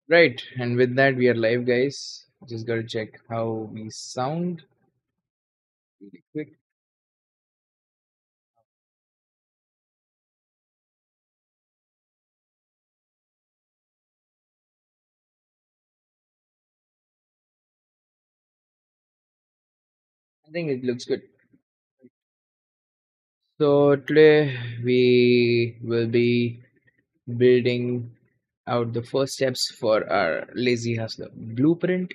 Right, and with that, we are live, guys. Just gotta check how we sound really quick. I think it looks good. So, today we will be building out the first steps for our Lazy Hustler blueprint.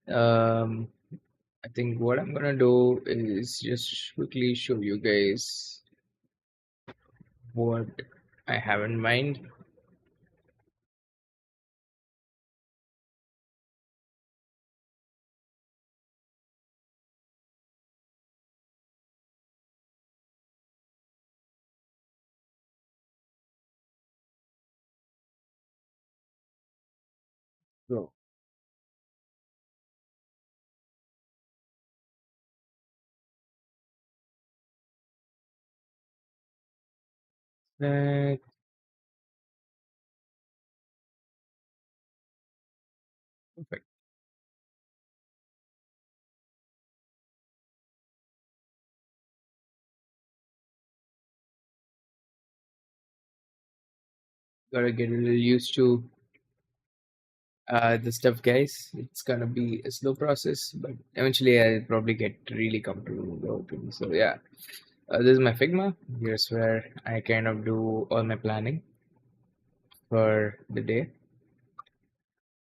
Um, I think what I'm gonna do is just quickly show you guys what I have in mind. So, uh, perfect. Gotta get a little used to the stuff, guys. It's gonna be a slow process, but eventually I'll probably get really comfortable with the whole thing. So yeah, this is my Figma. Here's where I kind of do all my planning for the day,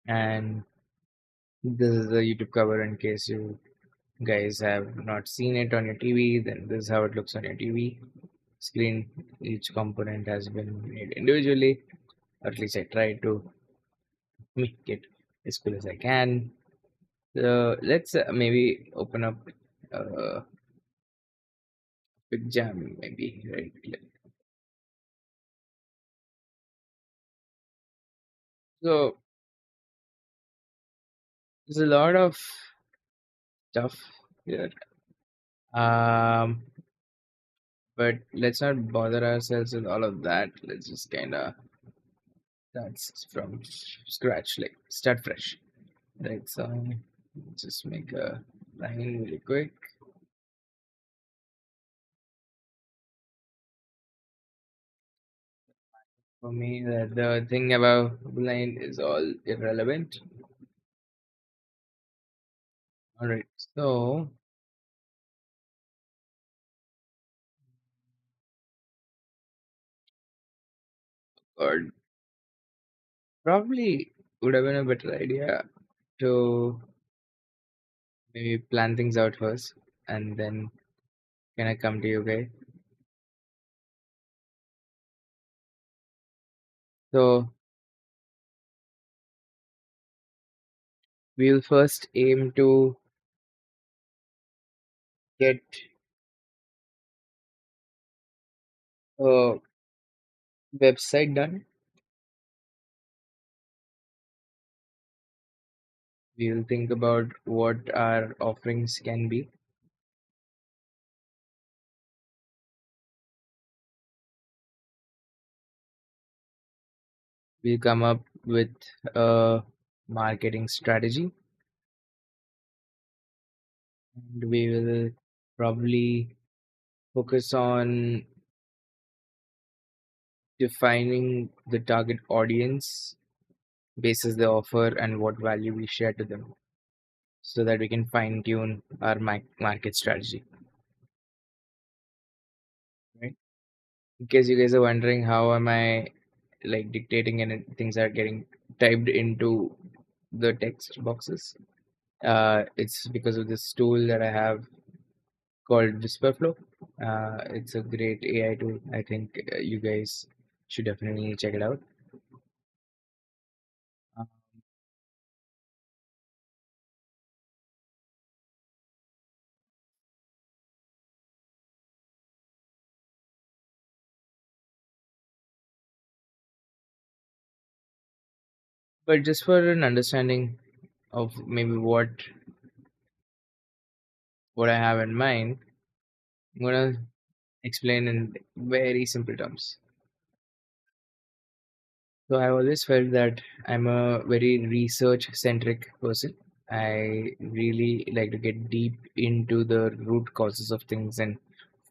and this is the YouTube cover in case you guys have not seen it on your TV. Then this is how it looks on your TV screen. Each component has been made individually. Or at least I try to make it as cool as I can. So let's maybe open up. Big jam, maybe, right? So there's a lot of stuff here. Um, but let's not bother ourselves with all of that. Let's just kind of start from scratch, like start fresh, right? So just make a line really quick. For me, the thing about line is all irrelevant. All right, so or probably would have been a better idea to maybe plan things out first and then can I come to you guys? So we'll first aim to get a website done. We'll think about what our offerings can be. We'll come up with a marketing strategy and we will probably focus on defining the target audience basis the offer and what value we share to them so that we can fine tune our market strategy, right? In case you guys are wondering how am I like dictating and things are getting typed into the text boxes, it's because of this tool that I have called Whisperflow. It's a great AI tool. I think you guys should definitely check it out. Uh, but just for an understanding of maybe what I have in mind, I'm gonna explain in very simple terms. So I always felt that I'm a very research centric person. I really like to get deep into the root causes of things and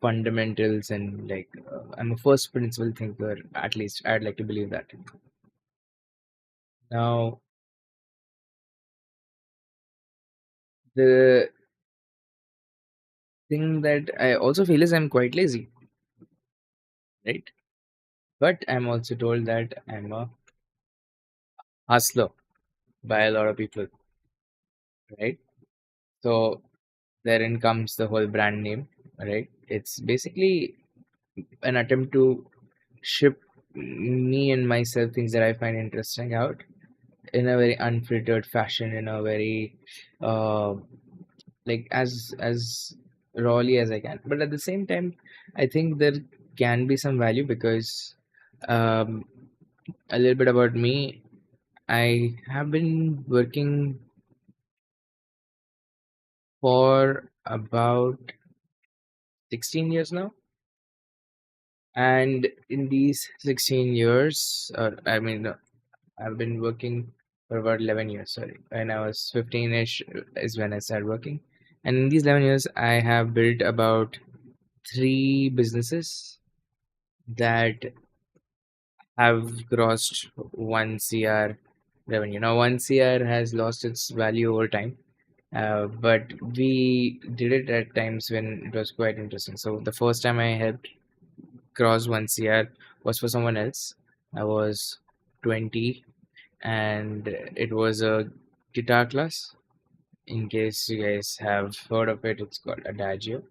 fundamentals, and I'm a first principle thinker. At least I'd like to believe that. Now, the thing that I also feel is I'm quite lazy, right? But I'm also told that I'm a hustler by a lot of people, right? So therein comes the whole brand name, right? It's basically an attempt to ship me and myself things that I find interesting out in a very unfiltered fashion, in a very uh, as rawly as I can. But at the same time, I think there can be some value because um, a little bit about me. I have been working for about 16 years now. And in these 16 years, I've been working for about 11 years. Sorry. When I was 15-ish is when I started working. And in these 11 years, I have built about three businesses that have crossed 1 CR revenue. Now, 1 CR has lost its value over time. But we did it at times when it was quite interesting. So the first time I helped cross 1 CR was for someone else. I was 20, and it was a guitar class. In case you guys have heard of it, it's called Adagio.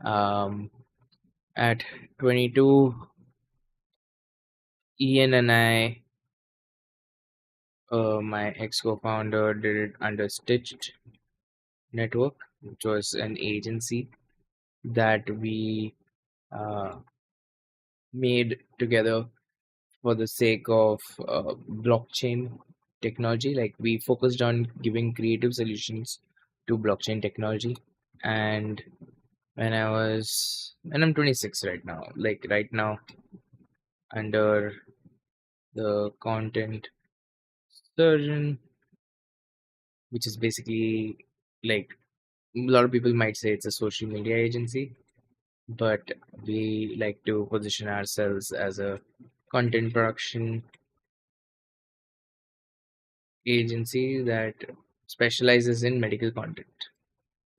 Um, at 22, Ian and I, my ex co-founder, did it under Stitched Network, which was an agency that we uh, made together for the sake of blockchain technology. Like, we focused on giving creative solutions to blockchain technology. And and I'm 26 right now. Like, right now, under the content surgeon, which is basically, like, a lot of people might say it's a social media agency, but we like to position ourselves as a content production agency that specializes in medical content,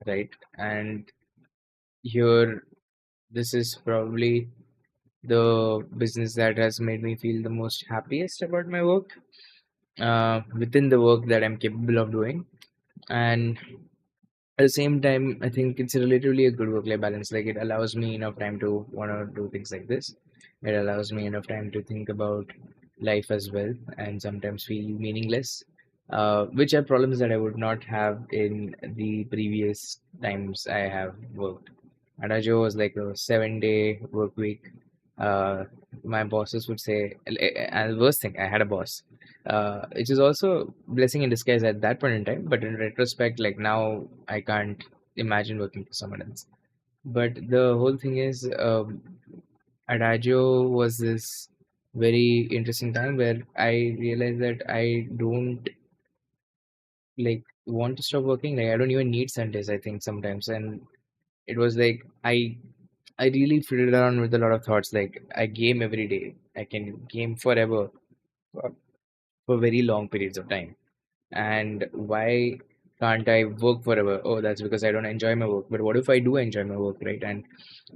right? And here, this is probably the business that has made me feel the most happiest about my work, within the work that I'm capable of doing. And at the same time, I think it's relatively a good work-life balance. Like, it allows me enough time to want to do things like this. It allows me enough time to think about life as well, and sometimes feel meaningless, which are problems that I would not have in the previous times I have worked. Adagio was like a 7-day work week. Uh, my bosses would say, and the worst thing, I had a boss, which is also blessing in disguise at that point in time. But in retrospect, like, now, I can't imagine working for someone else. But the whole thing is, Adagio was this very interesting time where I realized that I don't like want to stop working. Like, I don't even need Sundays, I think, sometimes. And it was like I really fiddled around with a lot of thoughts. Like, I game every day. I can game forever, for, for very long periods of time. And why can't I work forever? Oh, that's because I don't enjoy my work. But what if I do enjoy my work, right? And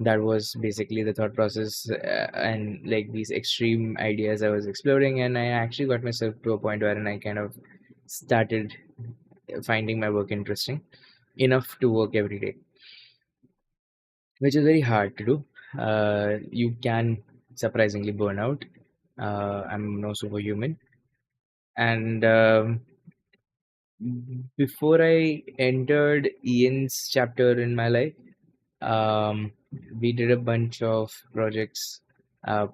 that was basically the thought process, and like these extreme ideas I was exploring. And I actually got myself to a point where I kind of started finding my work interesting enough to work every day, which is very hard to do. You can surprisingly burn out. I'm no superhuman. And before I entered Ian's chapter in my life, um, we did a bunch of projects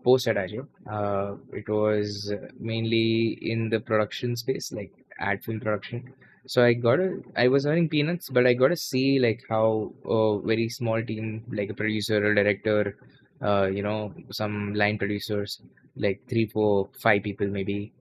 post Adagio. It was mainly in the production space, like ad film production. So I was earning peanuts, but I got to see like how a very small team, like a producer, a director, some line producers, like three, four, five people maybe,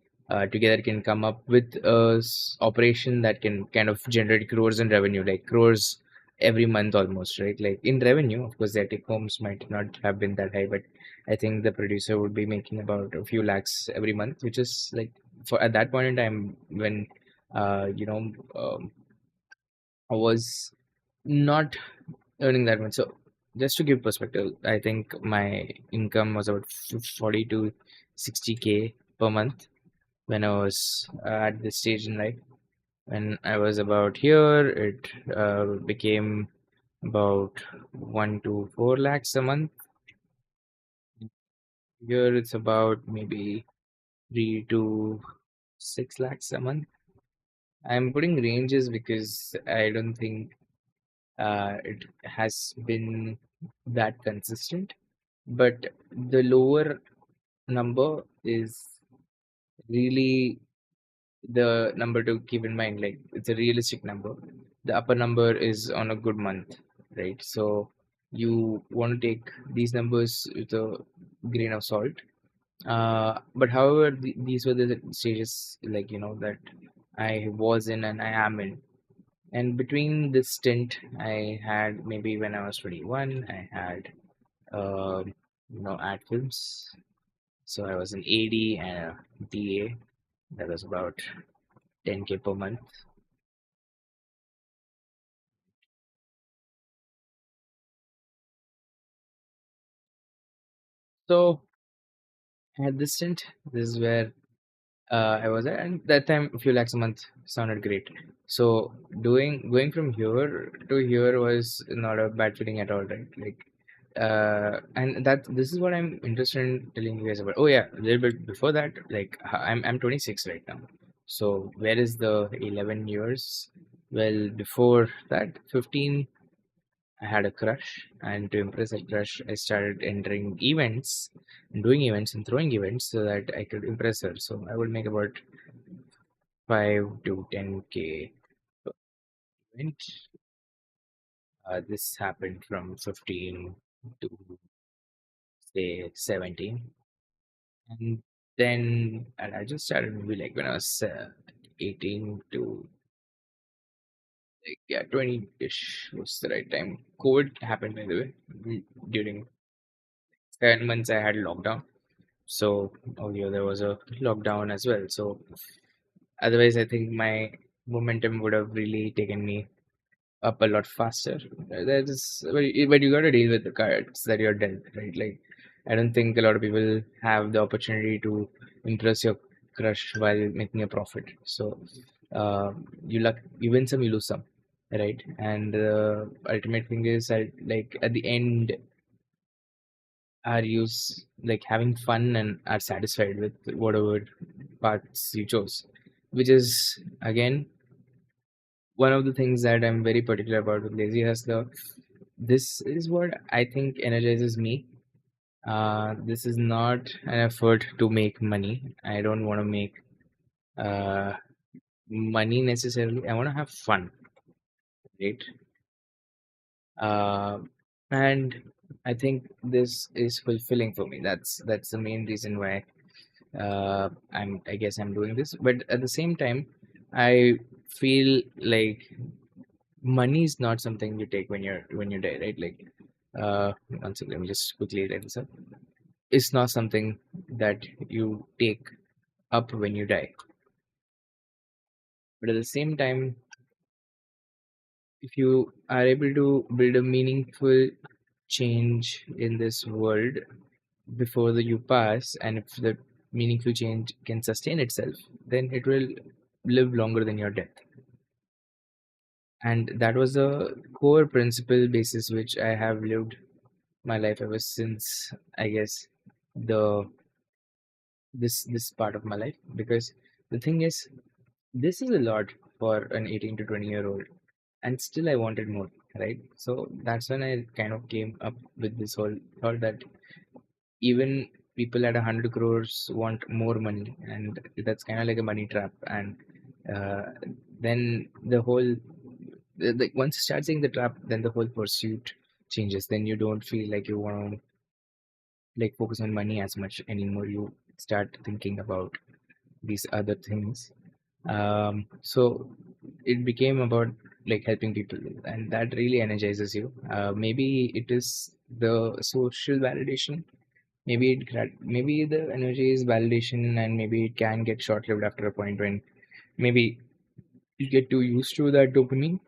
together can come up with a operation that can kind of generate crores in revenue, like crores every month almost, right? Like in revenue, of course, their take homes might not have been that high, but I think the producer would be making about a few lakhs every month, which is like, for at that point in time when uh, you know I was not earning that much. So just to give perspective, I think my income was about 40 to 60K per month when I was at this stage in life. When I was about here, it became about 1 to 4 lakhs a month. Here it's about maybe 3 to 6 lakhs a month. I'm putting ranges because I don't think it has been that consistent. But the lower number is really the number to keep in mind. Like, it's a realistic number. The upper number is on a good month, right? So you want to take these numbers with a grain of salt. But however, these were the stages, like, that I was in and I am in. And between this stint, I had, maybe when I was 21, I had ad films. So I was an AD and a DA. That was about 10K per month. So at this stint, this is where I was at, and that time a few lakhs a month sounded great. So going from here to here was not a bad feeling at all, right? Like, and that this is what I'm interested in telling you guys about. Oh yeah, a little bit before that, like, I'm 26 right now. So where is the 11 years? Well, before that, 15, I had a crush, and to impress that crush, I started entering events, doing events, and throwing events so that I could impress her. So I would make about 5 to 10K per event. This happened from 15 to say 17, and I just started maybe like when I was 18 to, like, yeah, 20-ish was the right time. COVID happened, by the way. During 7 months, I had lockdown. So, oh yeah, there was a lockdown as well. So, otherwise, I think my momentum would have really taken me up a lot faster. That is, but you got to deal with the cards that you're dealt, right? Like, I don't think a lot of people have the opportunity to impress your crush while making a profit. So, uh, you win some, you lose some, right? And the ultimate thing is, like, at the end, are you like having fun and are satisfied with whatever paths you chose, which is again one of the things that I'm very particular about with Lazy Hustler. This is what I think energizes me. This is not an effort to make money. I don't want to make uh, money necessarily. I want to have fun, right? Uh, and I think this is fulfilling for me. That's the main reason why I guess I'm doing this. But at the same time, I feel like money is not something you take when you die, right? Like, one second, let me just quickly write this up. It's not something that you take up when you die. But at the same time, if you are able to build a meaningful change in this world before you pass, and if the meaningful change can sustain itself, then it will live longer than your death. And that was the core principle basis which I have lived my life ever since, I guess, the this part of my life. Because the thing is, this is a lot for an 18 to 20-year-old, and still I wanted more, right? So that's when I kind of came up with this whole thought that even people at 100 crores want more money, and that's kind of like a money trap. And uh, then the whole once you start seeing the trap, then the whole pursuit changes. Then you don't feel like you want to like focus on money as much anymore. You start thinking about these other things. So it became about like helping people, and that really energizes you. Maybe it is the social validation. Maybe the energy is validation, and maybe it can get short-lived after a point when maybe you get too used to that dopamine.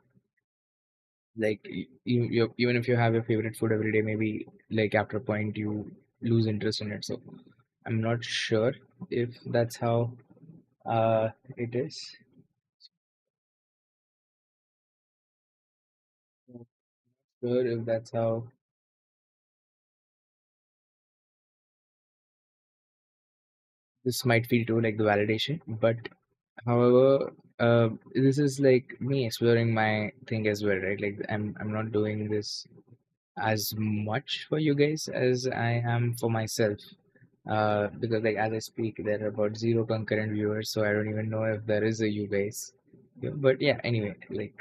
Like even if you have your favorite food every day, maybe like after a point you lose interest in it. So I'm not sure if that's how it is. Not sure if that's how this might feel too, like the validation. But however, this is like me exploring my thing as well, right? Like I'm not doing this as much for you guys as I am for myself. Because like as I speak, there are about zero concurrent viewers, so I don't even know if there is a you guys. Yeah, but yeah, anyway, like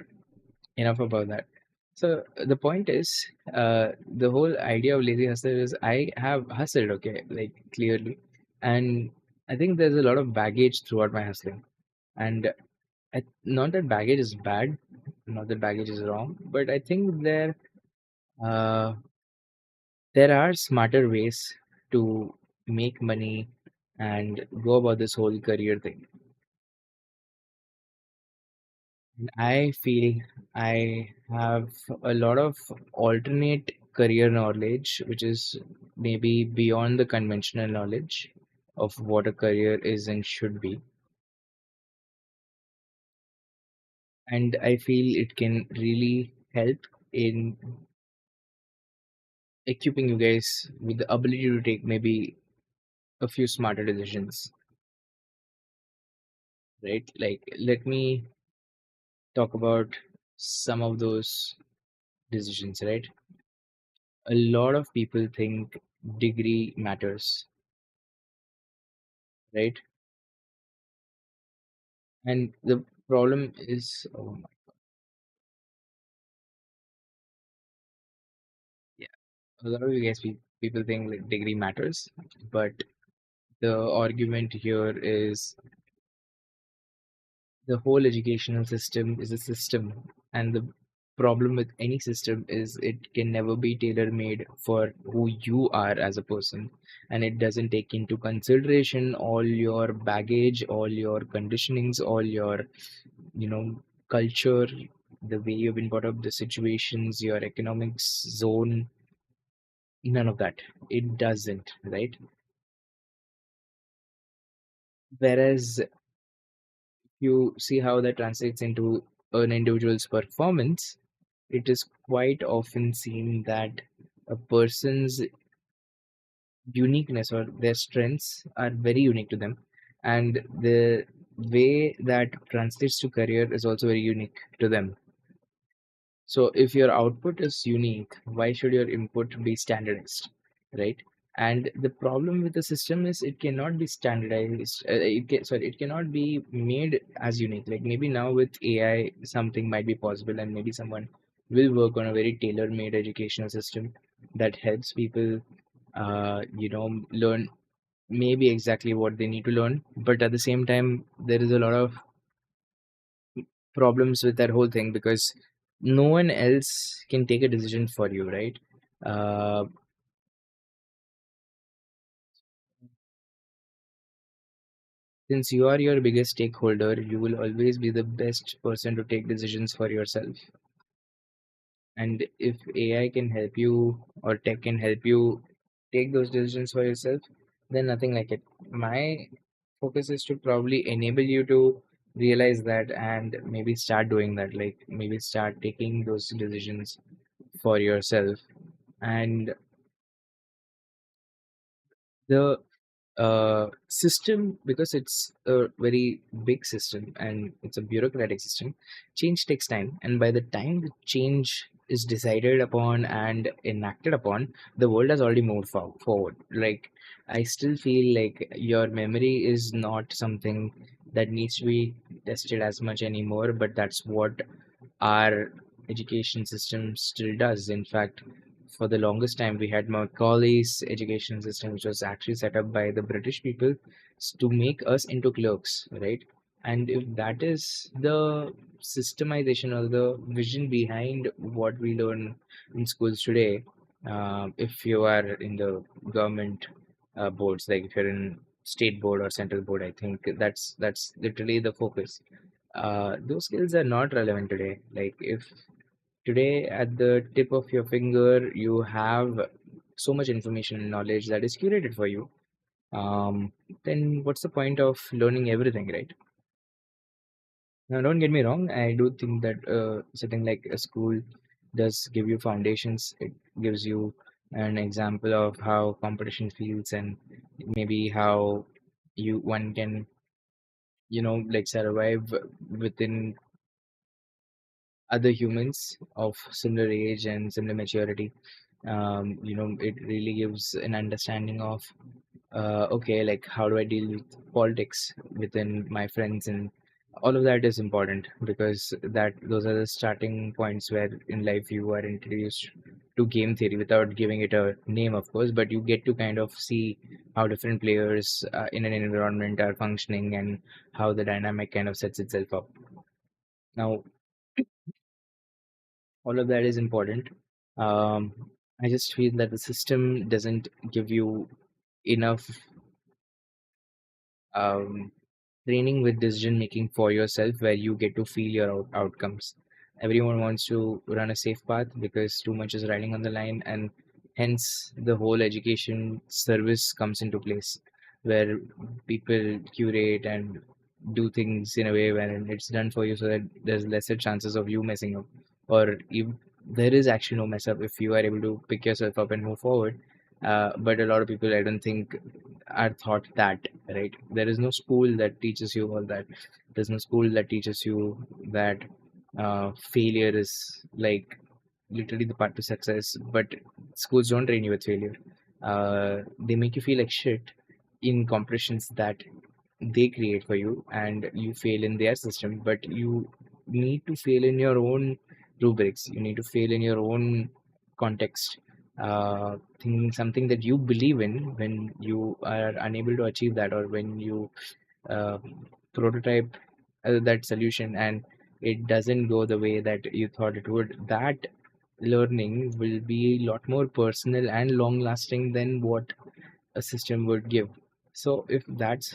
enough about that. So the point is, the whole idea of lazy hustler is I have hustled, okay, like clearly, and I think there's a lot of baggage throughout my hustling, and not that baggage is bad, not that baggage is wrong, but I think uh, there are smarter ways to make money and go about this whole career thing. And I feel I have a lot of alternate career knowledge, which is maybe beyond the conventional knowledge of what a career is and should be. And I feel it can really help in equipping you guys with the ability to take maybe a few smarter decisions, right? Like, let me talk about some of those decisions, right? A lot of people think degree matters, right? And the problem is, oh my, yeah, a lot of you guys people think like degree matters, but the argument here is the whole educational system is a system, and the problem with any system is it can never be tailor made for who you are as a person, and it doesn't take into consideration all your baggage, all your conditionings, all your, you know, culture, the way you've been brought up, the situations, your economics zone, none of that. It doesn't, right? Whereas you see how that translates into an individual's performance, it is quite often seen that a person's uniqueness or their strengths are very unique to them, and the way that translates to career is also very unique to them. So if your output is unique, why should your input be standardized, right? And the problem with the system is it cannot be standardized. It cannot be made as unique. Like maybe now with AI, something might be possible, and maybe someone will work on a very tailor-made educational system that helps people, learn maybe exactly what they need to learn. But at the same time, there is a lot of problems with that whole thing because no one else can take a decision for you, right? Uh, since you are your biggest stakeholder, you will always be the best person to take decisions for yourself. And if AI can help you or tech can help you take those decisions for yourself, then nothing like it. My focus is to probably enable you to realize that and maybe start doing that, like maybe start taking those decisions for yourself. And the system, because it's a very big system and it's a bureaucratic system, change takes time, and by the time the change is decided upon and enacted upon, the world has already moved forward. Like, I still feel like your memory is not something that needs to be tested as much anymore, but that's what our education system still does. In fact, for the longest time we had Macaulay's education system, which was actually set up by the British people to make us into clerks, right? And if that is the systemization or the vision behind what we learn in schools today, if you are in the government boards, like if you're in state board or central board, I think that's literally the focus. Those skills are not relevant today. Like if today at the tip of your finger you have so much information and knowledge that is curated for you, then what's the point of learning everything, right? Now, don't get me wrong. I do think that something like a school does give you foundations. It gives you an example of how competition feels and maybe how you one can, like survive within other humans of similar age and similar maturity. It really gives an understanding of okay, like how do I deal with politics within my friends, and all of that is important because that those are the starting points where in life you are introduced to game theory without giving it a name, of course, but you get to kind of see how different players in an environment are functioning and how the dynamic kind of sets itself up. Now, all of that is important. Um, I just feel that the system doesn't give you enough um, training with decision making for yourself where you get to feel your outcomes. Everyone wants to run a safe path because too much is riding on the line, and hence the whole education service comes into place where people curate and do things in a way when it's done for you so that there's lesser chances of you messing up, or if there is actually no mess up if you are able to pick yourself up and move forward. But a lot of people, I don't think, are taught that, right? There is no school that teaches you all that. There's no school that teaches you that failure is like literally the path to success. But schools don't train you with failure. They make you feel like shit in competitions that they create for you, and you fail in their system. But you need to fail in your own rubrics. You need to fail in your own context, thinking something that you believe in. When you are unable to achieve that, or when you uh, prototype that solution and it doesn't go the way that you thought it would, that learning will be a lot more personal and long lasting than what a system would give. So if that's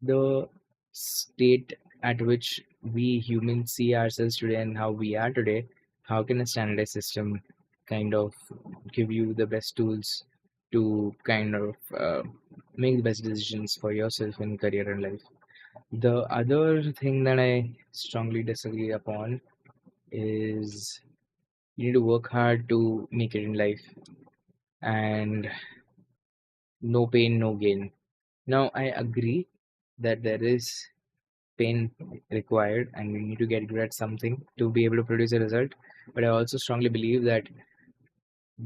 the state at which we humans see ourselves today and how we are today, how can a standardized system kind of give you the best tools to kind of make the best decisions for yourself in career and life? The other thing that I strongly disagree upon is you need to work hard to make it in life, and no pain, no gain. Now, I agree that there is pain required and we need to get good at something to be able to produce a result. But I also strongly believe that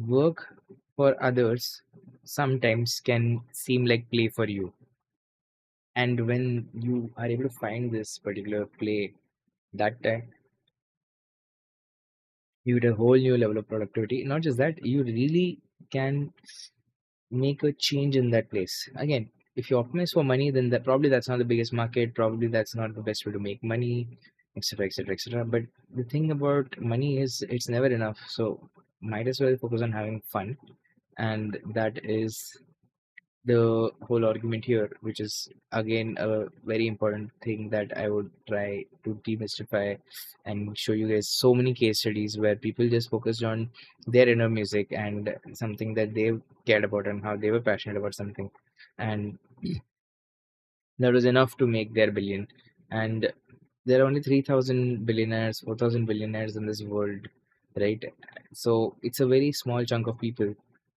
work for others sometimes can seem like play for you. And when you are able to find this particular play, that time you get a whole new level of productivity. Not just that, you really can make a change in that place. Again, if you optimize for money, then that's not the biggest market. Probably that's not the best way to make money, etc., etc., etc. But the thing about money is it's never enough. So might as well focus on having fun, and that is the whole argument here, which is again a very important thing that I would try to demystify and show you guys so many case studies where people just focused on their inner music and something that they cared about and how they were passionate about something. And that was enough to make their billion. And there are only 3,000 billionaires, 4,000 billionaires in this world, right? So it's a very small chunk of people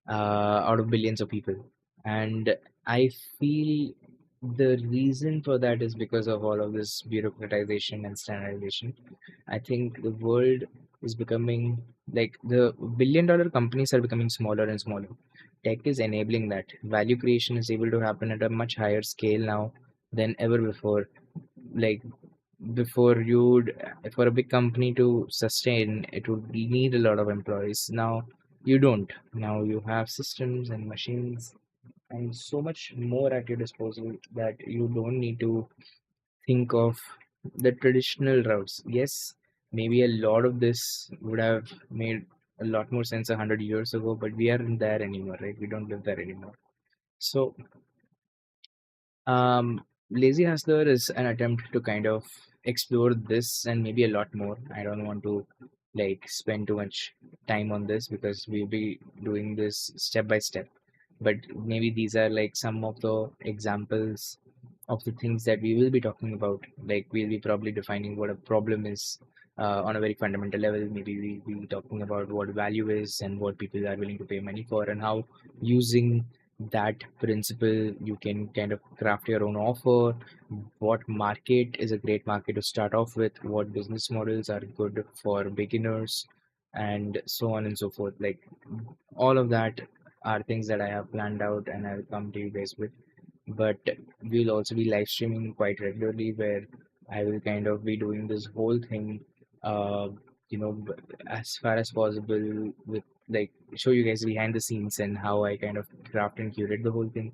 out of billions of people. And I feel the reason for that is because of all of this bureaucratization and standardization. I think the world is becoming like the billion-dollar companies are becoming smaller and smaller. Tech is enabling that. Value creation is able to happen at a much higher scale now than ever before. Like before, you'd for a big company to sustain, it would need a lot of employees. Now You don't. Now you have systems and machines and so much more at your disposal that you don't need to think of the traditional routes. Yes, maybe a lot of this would have made a lot more sense 100 years ago, but we aren't there anymore, right? We don't live there anymore. So, Lazy Hustler is an attempt to kind of explore this and maybe a lot more. I don't want to like spend too much time on this because we'll be doing this step by step. But maybe these are like some of the examples of the things that we will be talking about. Like we'll be probably defining what a problem is on a very fundamental level. Maybe we'll be talking about what value is and what people are willing to pay money for, and how using that principle you can kind of craft your own offer. What market is a great market to start off with? What business models are good for beginners? And so on and so forth. Like all of that are things that I have planned out and I'll come to you guys with. But we'll also be live streaming quite regularly where I will kind of be doing this whole thing, uh, as far as possible with like show you guys behind the scenes and how I kind of craft and curate the whole thing.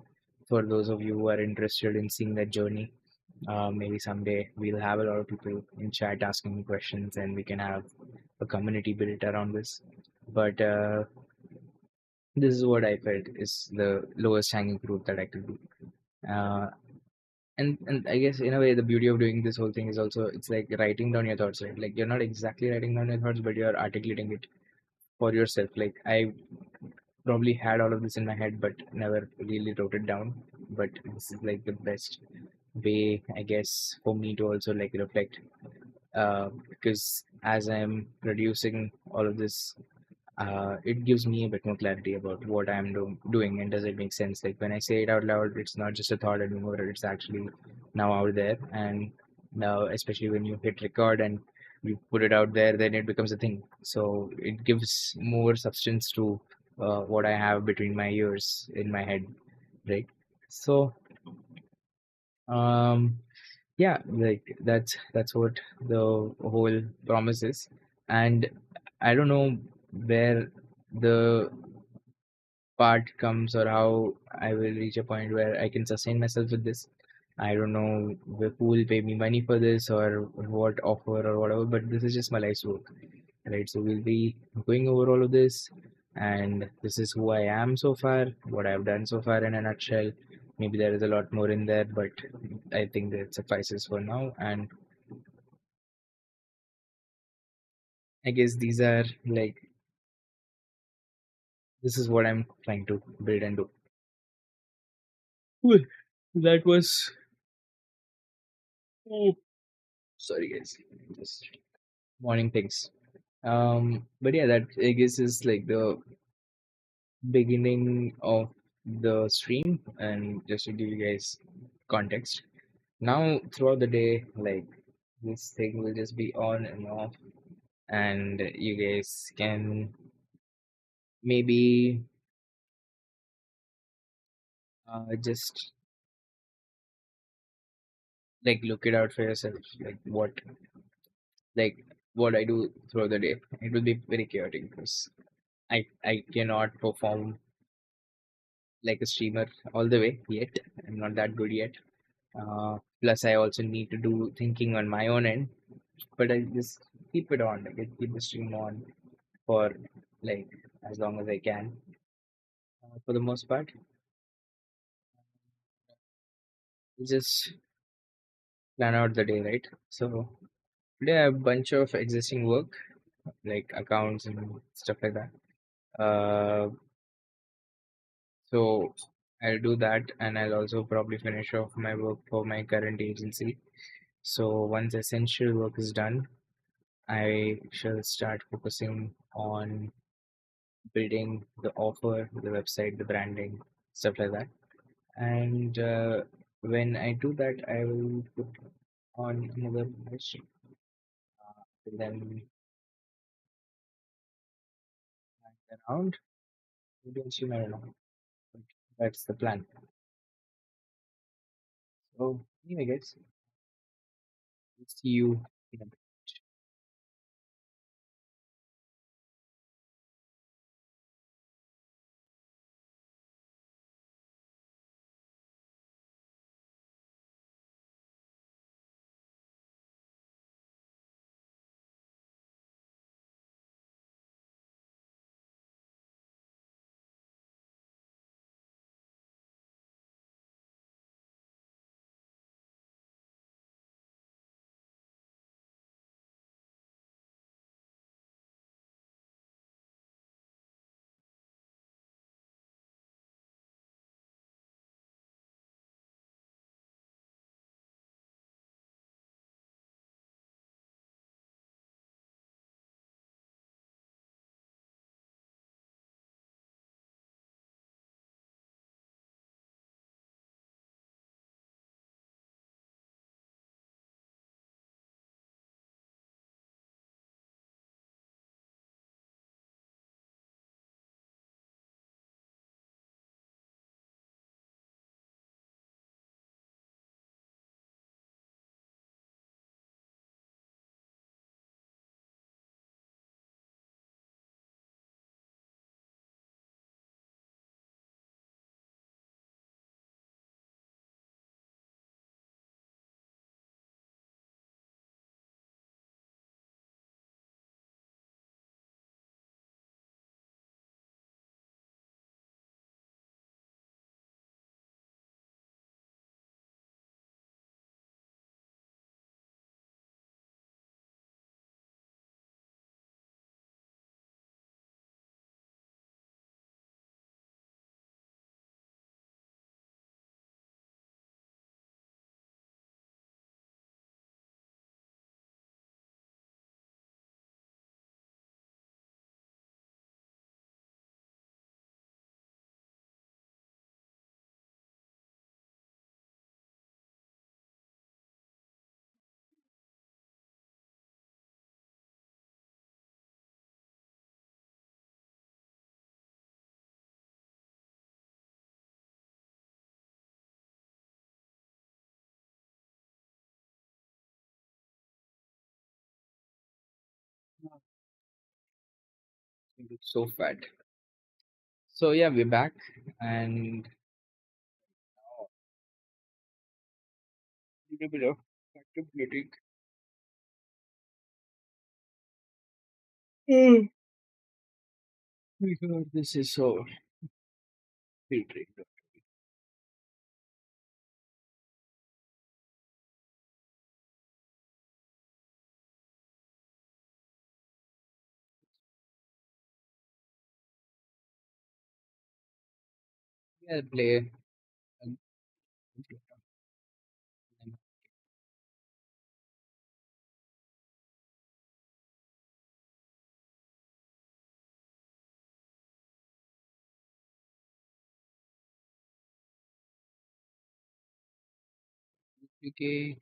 For those of you who are interested in seeing that journey, maybe someday we'll have a lot of people in chat asking me questions and we can have a community built around this. But this is what I felt is the lowest hanging fruit that I could do. Uh, and I guess in a way the beauty of doing this whole thing is also it's like writing down your thoughts, right? Like you're not exactly writing down your thoughts, but you're articulating it for yourself. Like I probably had all of this in my head, but never really wrote it down. But this is like the best way, I guess, for me to also like reflect. Because as I'm producing all of this, it gives me a bit more clarity about what I'm doing and does it make sense. Like when I say it out loud, it's not just a thought anymore, it's actually now out there. And now, especially when you hit record and you put it out there, then it becomes a thing. So it gives more substance to what I have between my ears in my head, right? So, um, yeah, like that's what the whole promise is. And I don't know where the part comes or how I will reach a point where I can sustain myself with this. I don't know who will pay me money for this or what offer or whatever, but this is just my life's work, right? So we'll be going over all of this, and this is who I am so far, what I've done so far in a nutshell. Maybe there is a lot more in there, but I think that suffices for now. And I guess these are like this is what I'm trying to build and do. Cool. That was. Oh, sorry, guys. Just morning things. But yeah, that I guess is like the beginning of the stream, and just to give you guys context. Now, throughout the day, like this thing will just be on and off, and you guys can maybe just like look it out for yourself, like what I do throughout the day. It will be very chaotic because I cannot perform like a streamer all the way yet. I'm not that good yet. Plus, I also need to do thinking on my own end, but I just keep it on. Like I keep the stream on for like as long as I can. For the most part, just plan out the day, right? So today I have a bunch of existing work like accounts and stuff like that. So I'll do that, and I'll also probably finish off my work for my current agency. So once essential work is done, I shall start focusing on building the offer, the website, the branding, stuff like that. And when I do that, I will put on another mission. Then around, maybe I'll stream, I don't know. But that's the plan. So anyway, guys, see you in a bit. You look so fat. So yeah, we're back and a little bit of contemplating. Mm. Because this is so filtering. Yeah, play. um, Okay.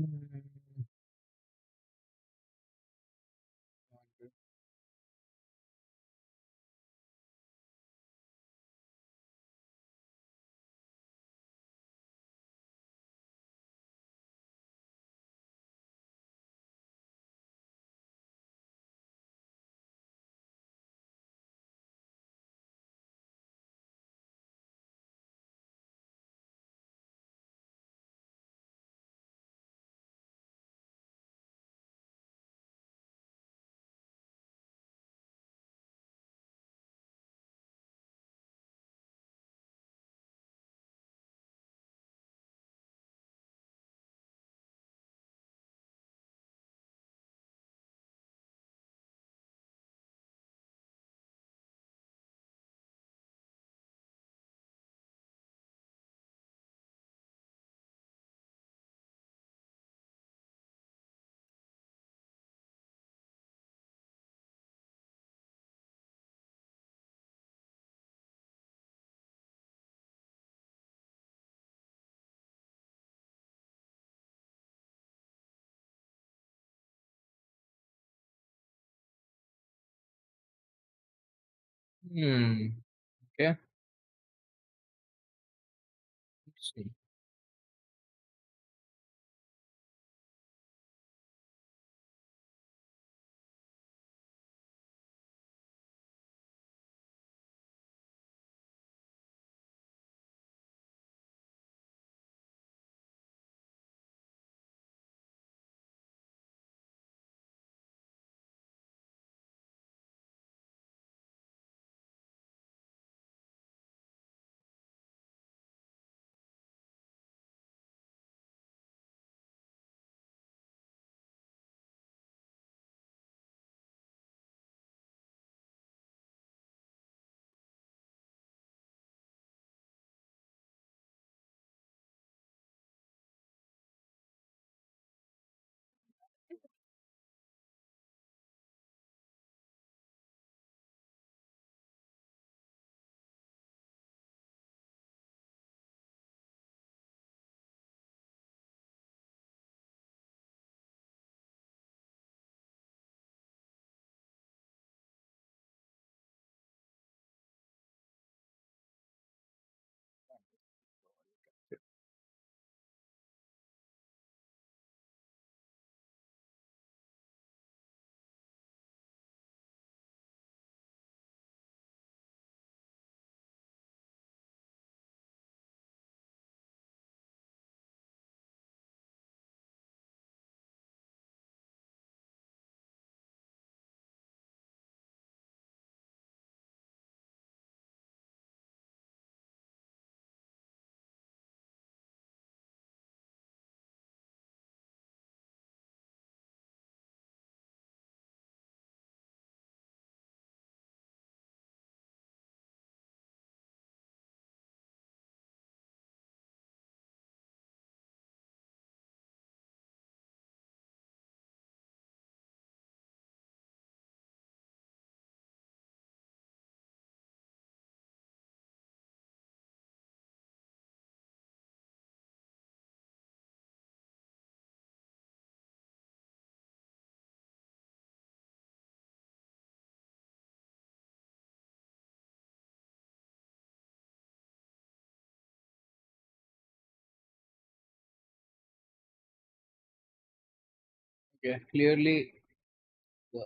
Mm, Hmm. Okay. Interesting. Yeah, clearly the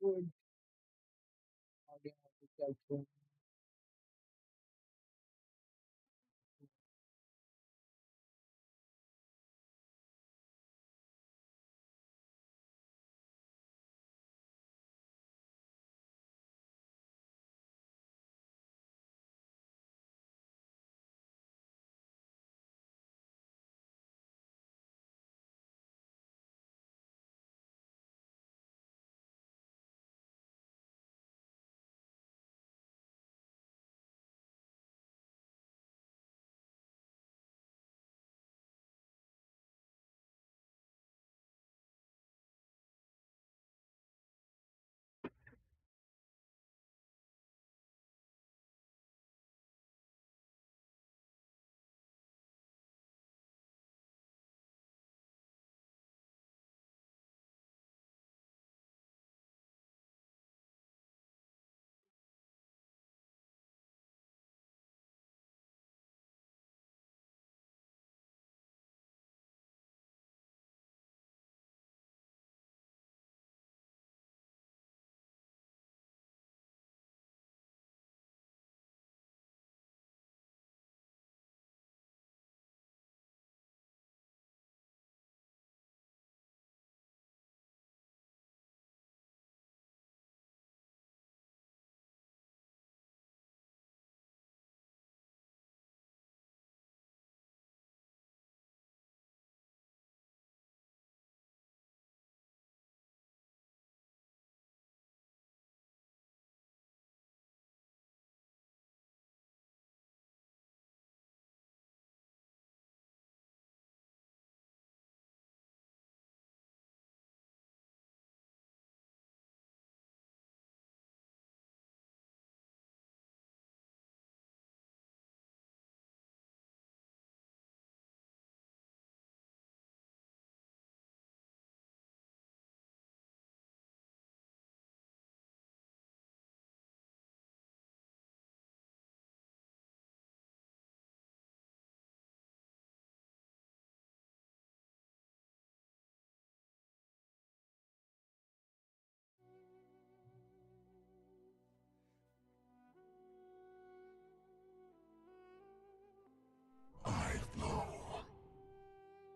good audio output.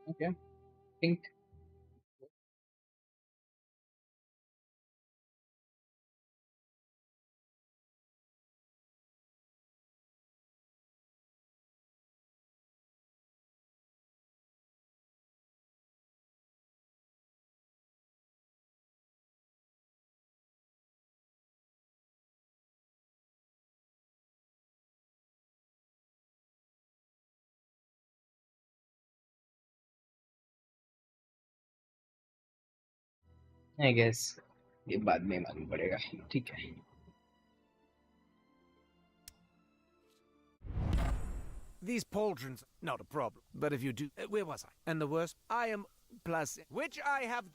Okay, think I guess ये बाद में मालूम पड़ेगा ठीक है. These pauldrons, not a problem. But if you do, where was I? And the worst, I am plus, which I have.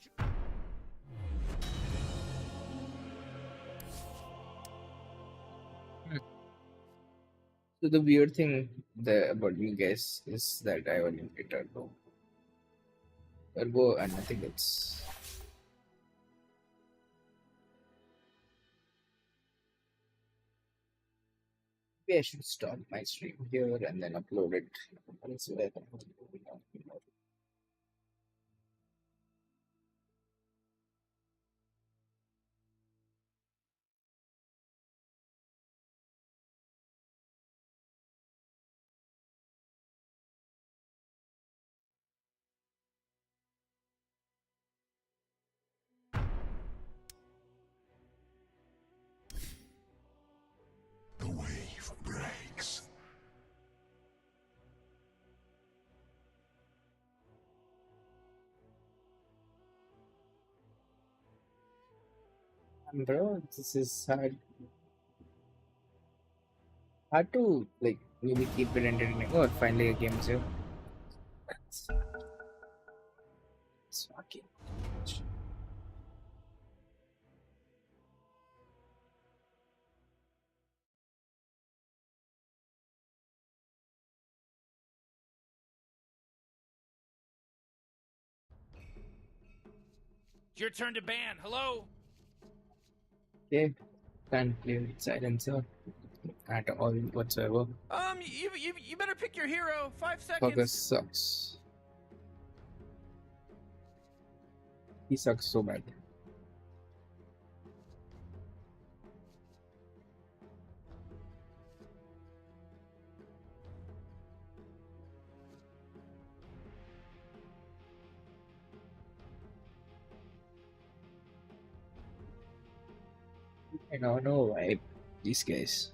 So the weird thing about me guys is that I only play turbo and nothing else. Maybe I should stop my stream here and then upload it. So that The wave breaks. bro, this is hard to like really keep it entertaining. Oh, finally a game too. It's fucking. It's your turn to ban. Hello? Okay, can't play with silencer at all whatsoever. You better pick your hero. 5 Focus seconds. sucks. He sucks so bad. I don't know why these guys.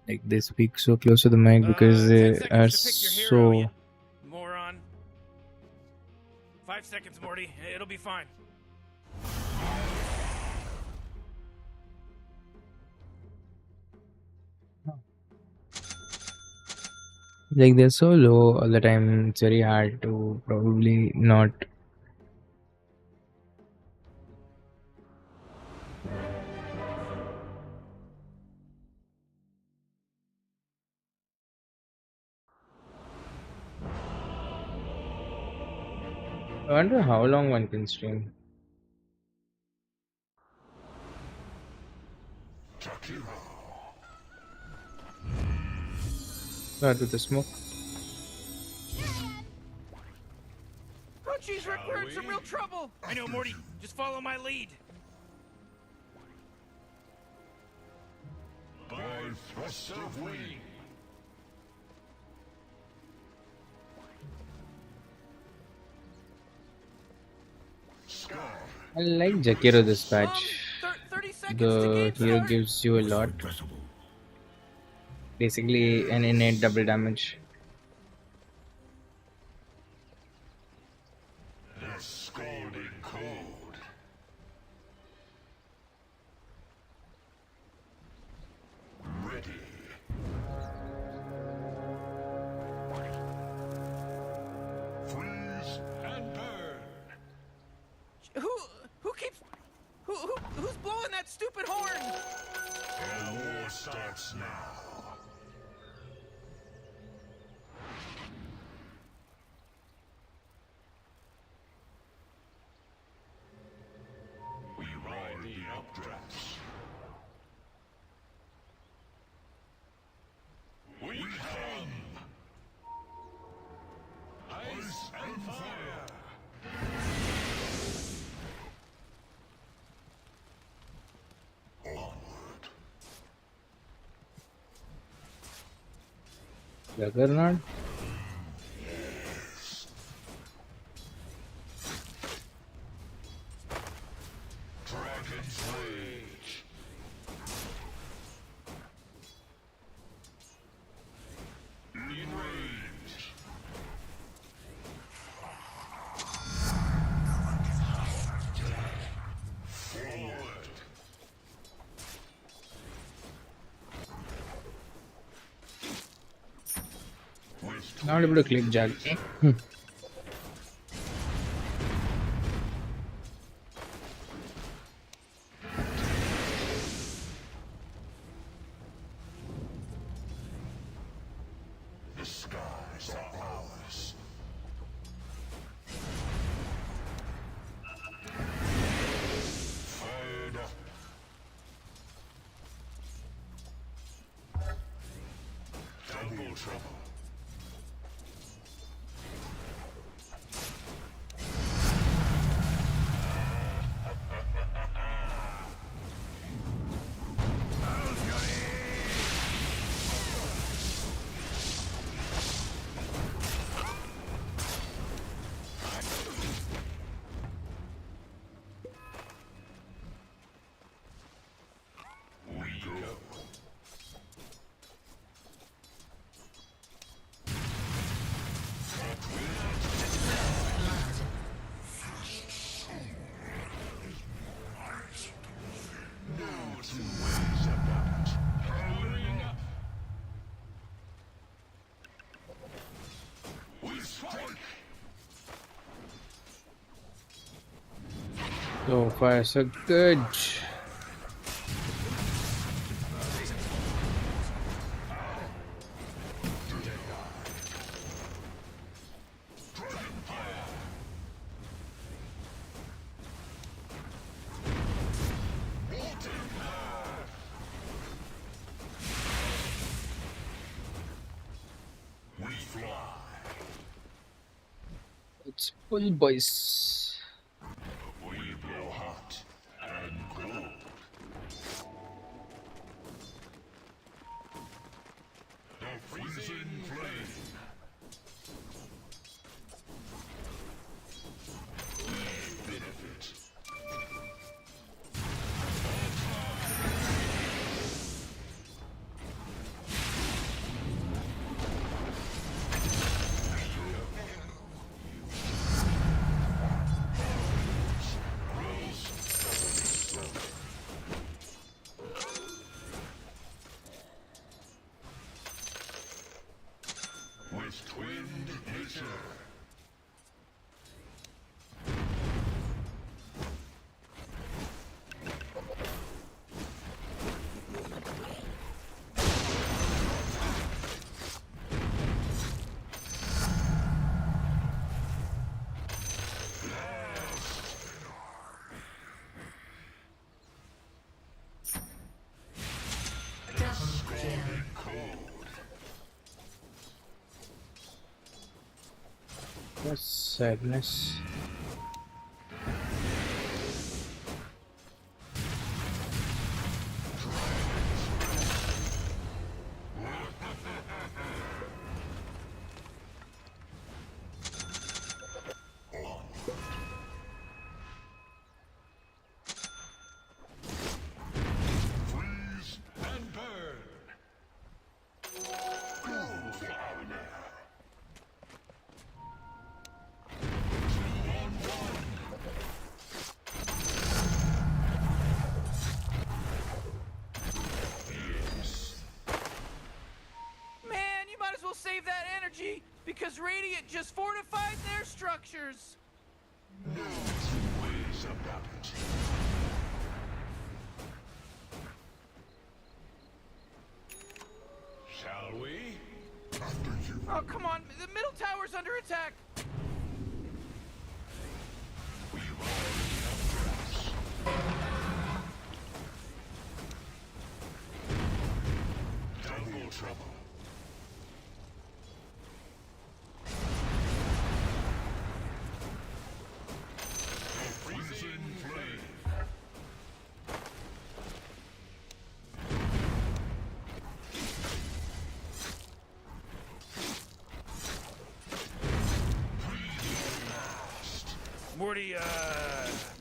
Like they speak so close to the mic because 10 they seconds are to pick your hero, you so. moron. 5 seconds, Morty. It'll be fine. Like they're so low all the time, it's very hard to probably not. I wonder how long one can stream. Not with the smoke. Oh, jeez, we're in some real trouble. I know, Morty. Just follow my lead. By thrust of wing. Sky. I like Jakiro this patch. 30 seconds The to game hero start. gives you a lot. Basically, an innate double damage. The scalding cold. Ready. Freeze and burn. Who's blowing that stupid horn? The war starts now. We ride the updrafts. We come. Ice and fire. Onward. Juggernaut? Dragon's rage. In range. Forward. With Not able to click Jug. the skies are ours. Fired up. Double trouble. We go. No two ways about it. Powering up. We strike. So far, so good. It's full, boys. We blow hot and cold. The freezing flame. We benefit. With twinned nature. Scalding cold. That's sadness. Freeze and burn. Go founder. 2-on-1. Yes. Man, you might as well save that energy because Radiant just fortified their structures. No two ways about it. Shall we? After you. Oh, come on. The middle tower's under attack. We already have traps. Double trouble. The freezing flame. Morty,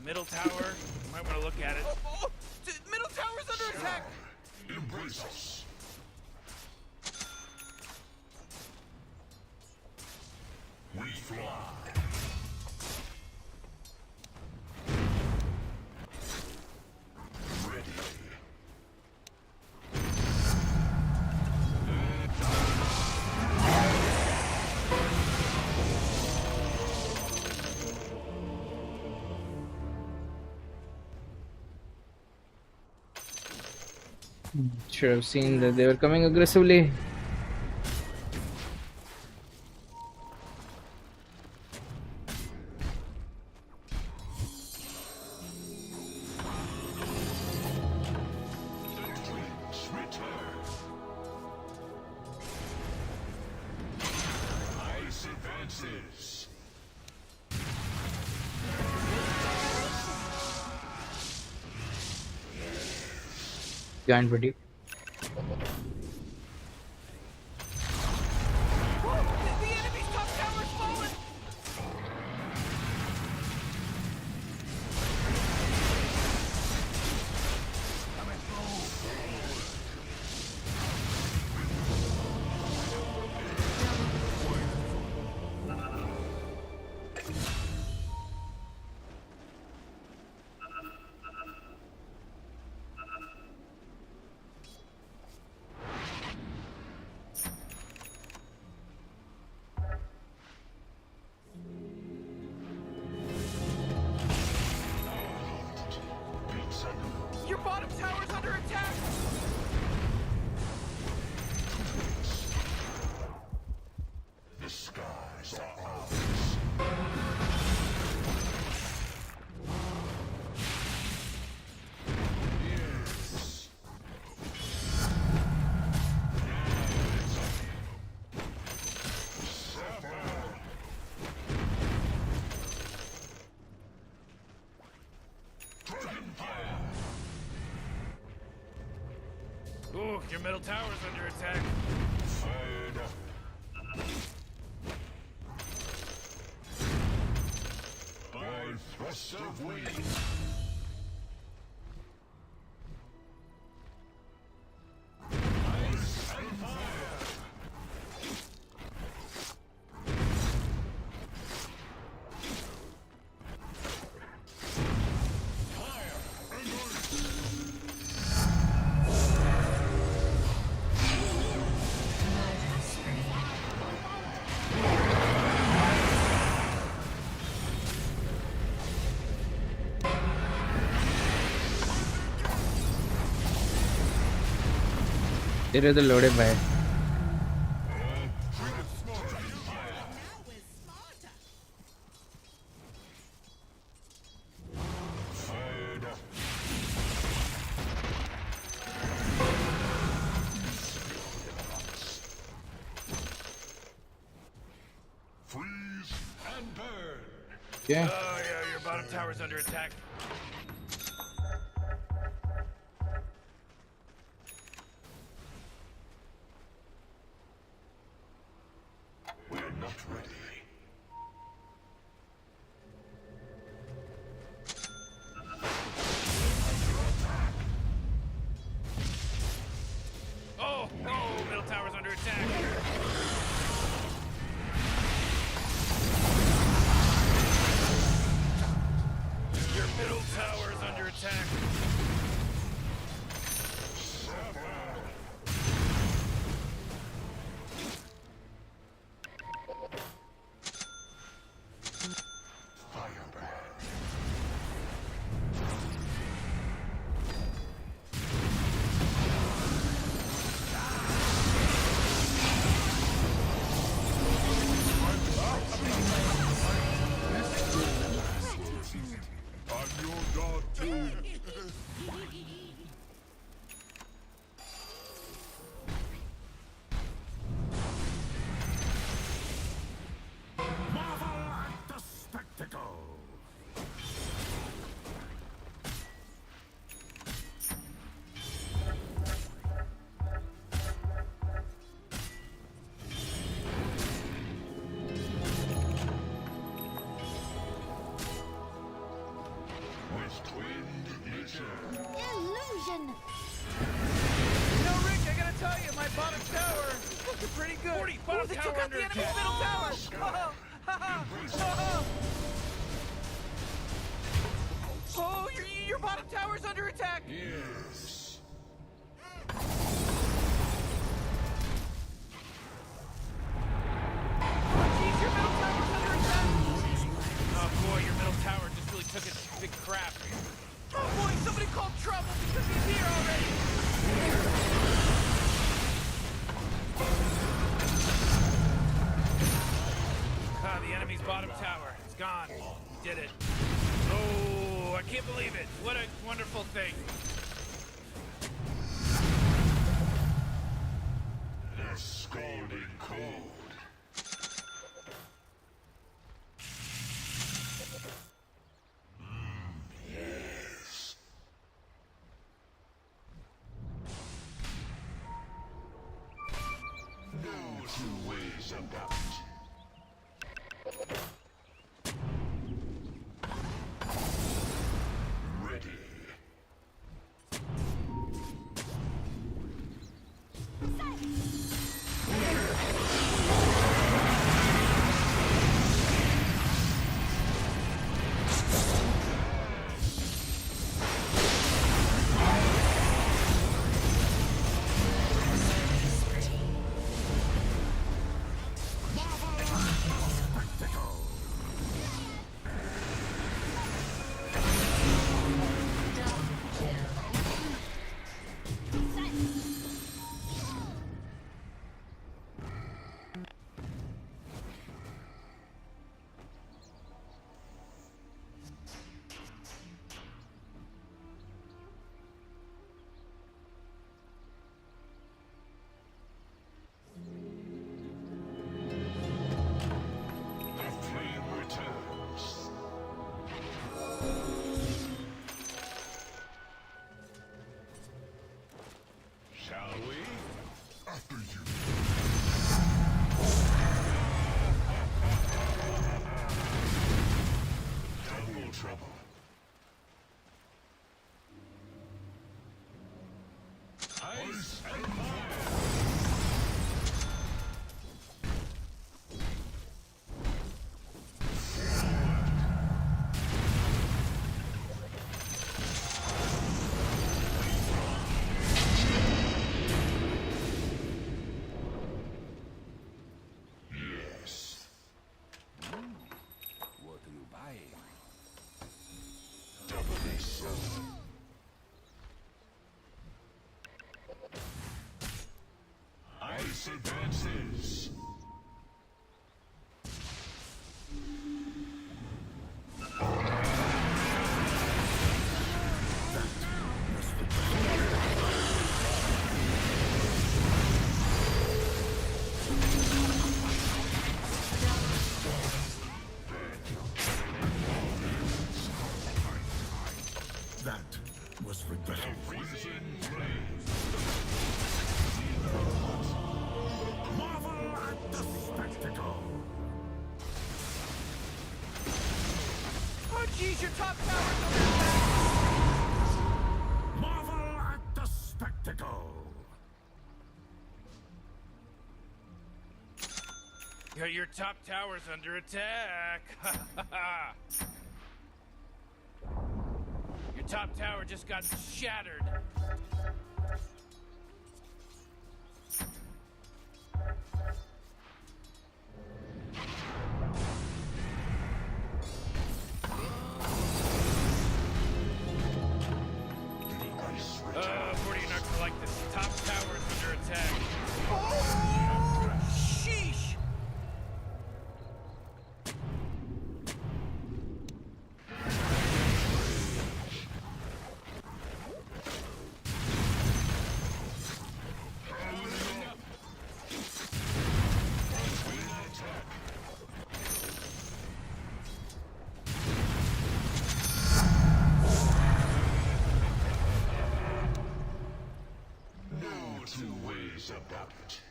middle tower. Might want to look at it. Oh, middle tower's under attack. Embrace us. We fly. Ready. Should have seen that they were coming aggressively. The twins return. Ice advances. Can't predict. The enemy's top tower's fallen. Ooh, your middle tower's under attack. Fired up. By thrust of wind. Ice and fire. Fire and It is loaded by. fired up. Freeze and burn. Yeah. Oh, yeah, your bottom tower's under attack. We're not ready. Oh, oh, middle tower's under attack. Your middle tower's under attack. Firebrand. I'm your god too. Marvel at the spectacle. West wind nature. Illusion! You know, Rick, I gotta tell you, my bottom tower is looking pretty good. 40, bottom they tower took out under the attack. enemy's middle tower! Oh, your bottom tower's under attack. Yes. Jeez, your middle tower's under attack. Oh boy, your middle tower just really took a big crap. Oh boy, somebody called trouble because he's here already. Ah, the enemy's bottom tower. It's gone. Did it. Oh, I can't believe it. What a wonderful thing. The scalding cold. Yes. No two ways about it. Ready. Shall we? After you. Double trouble. Ice and fire. Yes. What are you buying? Doubly so. Ice advances. That was regrettable. Freezing blaze. Marvel at the spectacle! Oh jeez, your top tower's under attack! Marvel at the spectacle! Your top tower's under attack! Your top tower just got shattered. Morty, you're not gonna like this. Top tower's under attack. Oh, sheesh! No two ways about it.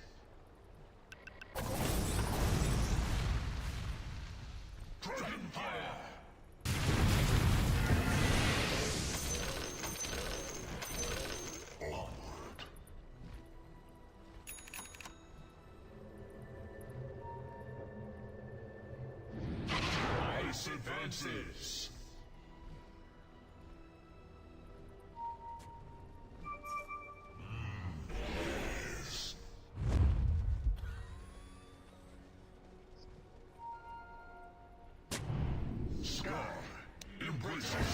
Dragon fire. Onward. Ice advances. Yes. Sky embraces.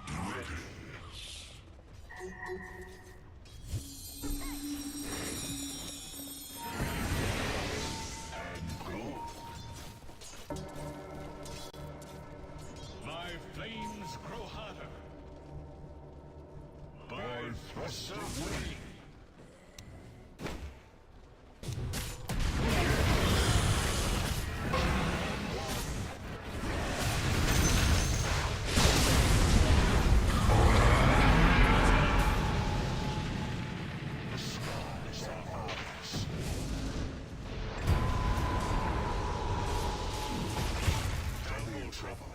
Ready. And go. My flames grow hotter. By thrust away. The skies are ours. Double trouble.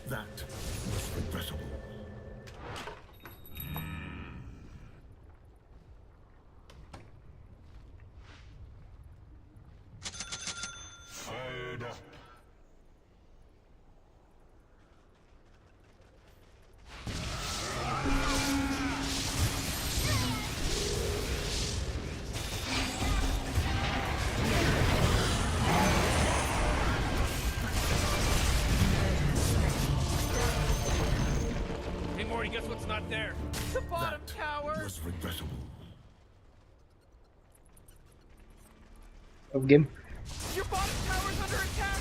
That was regrettable. Fired up. Hey Morty, guess what's not there? The bottom That tower! was regrettable. Of game. Your bottom tower's under attack!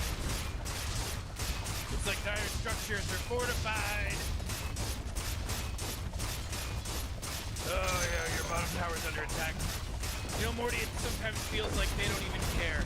Looks like dire structures are fortified. Oh yeah, your bottom tower's under attack. You know, Morty, it sometimes feels like they don't even care.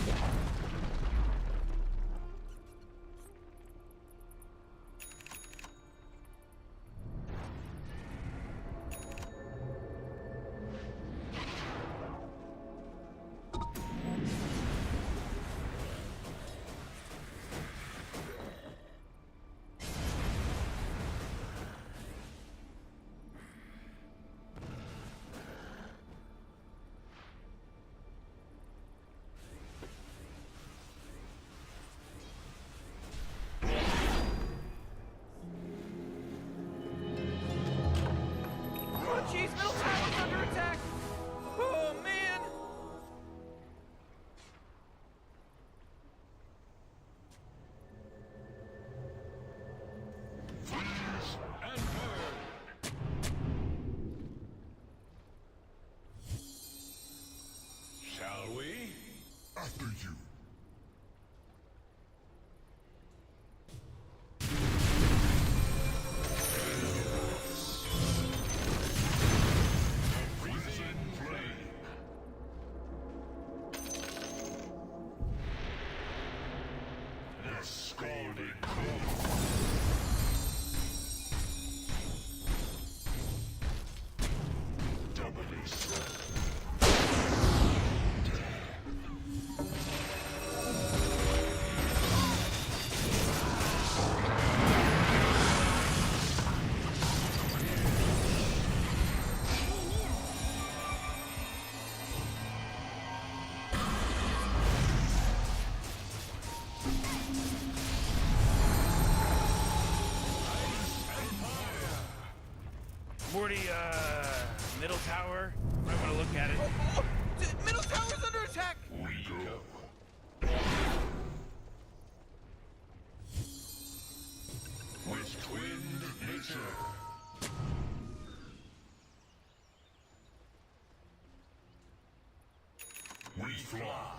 Morty, middle tower. I want to look at it. Middle tower's under attack! We go. With twin nature. We fly.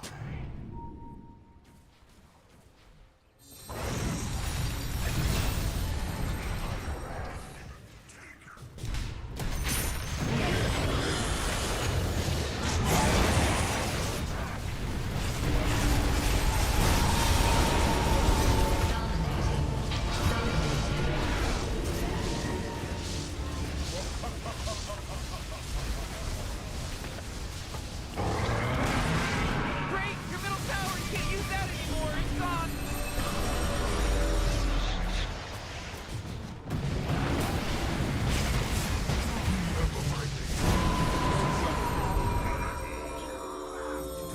Great! Your middle tower! You can't use that anymore! It's gone!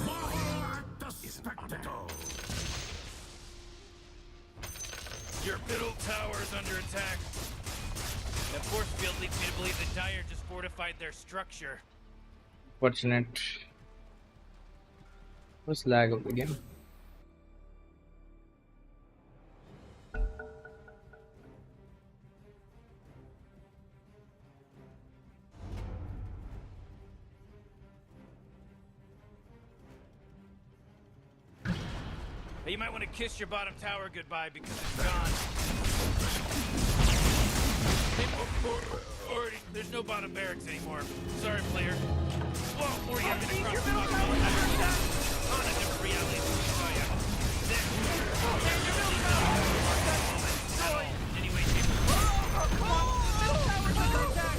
Marvel at the spectacle. Your middle tower's under attack. That force field leads me to believe the Dire just fortified their structure. Fortunate. What's lag up again? Hey, you might want to kiss your bottom tower goodbye because it's gone. Already, there's no bottom barracks anymore. Sorry, player. Whoa, Morty, I'm gonna cross the box. On a different reality. Oh, yeah. Anyway, middle tower's under attack.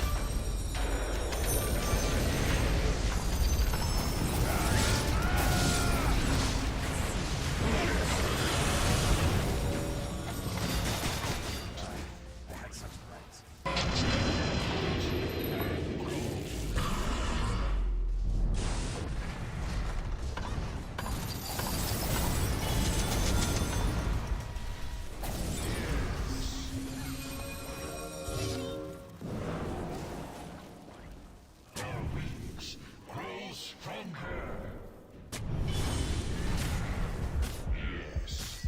Our wings grow stronger. Yes.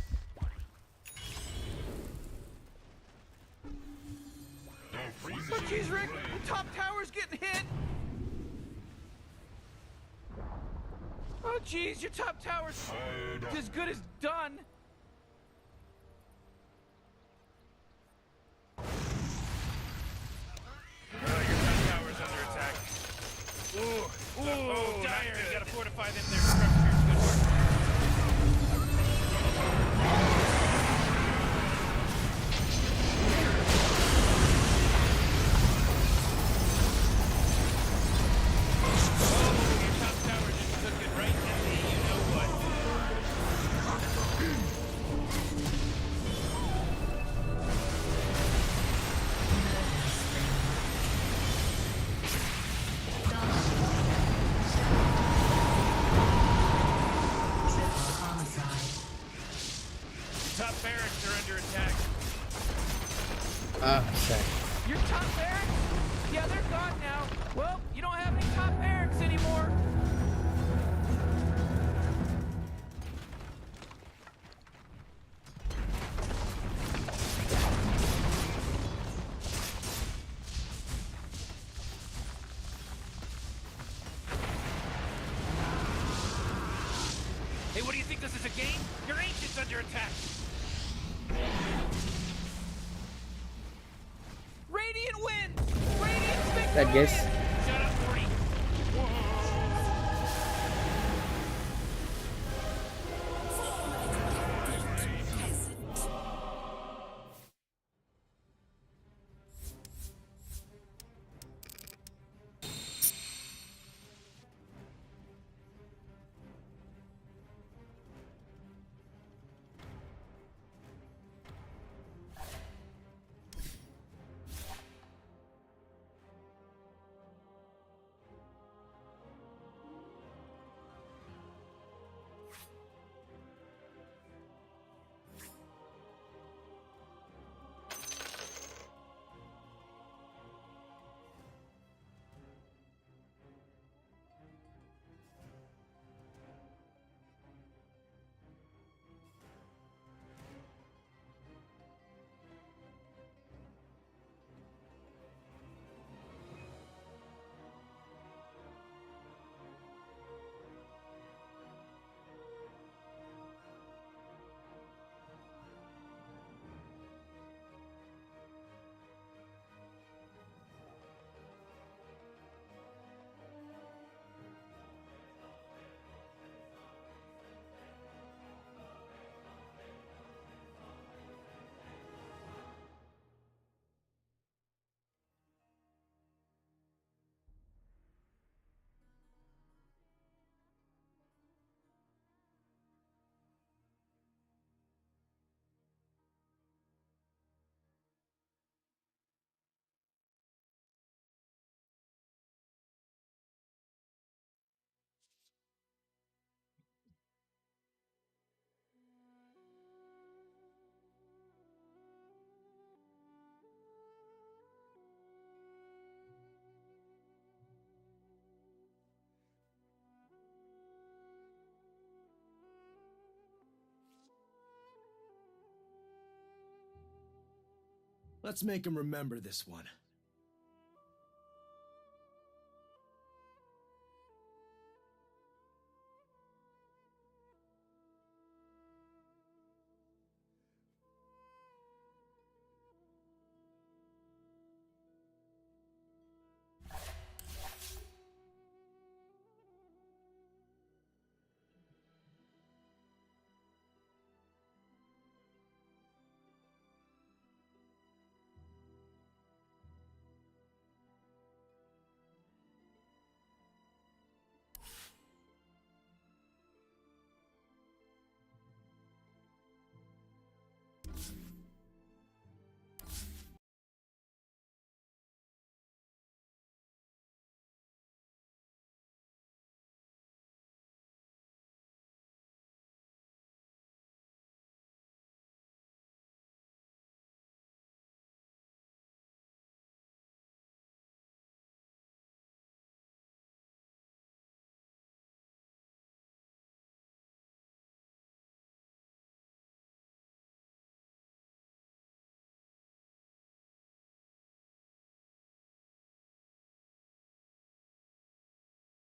The Oh, freezing jeez, Rick! The top tower's getting hit! Oh, jeez, your top tower's fired up. as good as done! Your top tower's under attack. Ooh, Dire, you gotta fortify them, their structures. Good work. Oh, your top tower just took it right to the you-know-what. Top barracks are under attack. Ah, sorry. Your top barracks? Yeah, they're gone now. Well, you don't have any top barracks anymore. Hey, what do you think this is a game? Your ancient's under attack. Radiant wins! Radiant's victorious! I guess. Shut up, Morty. Let's make him remember this one.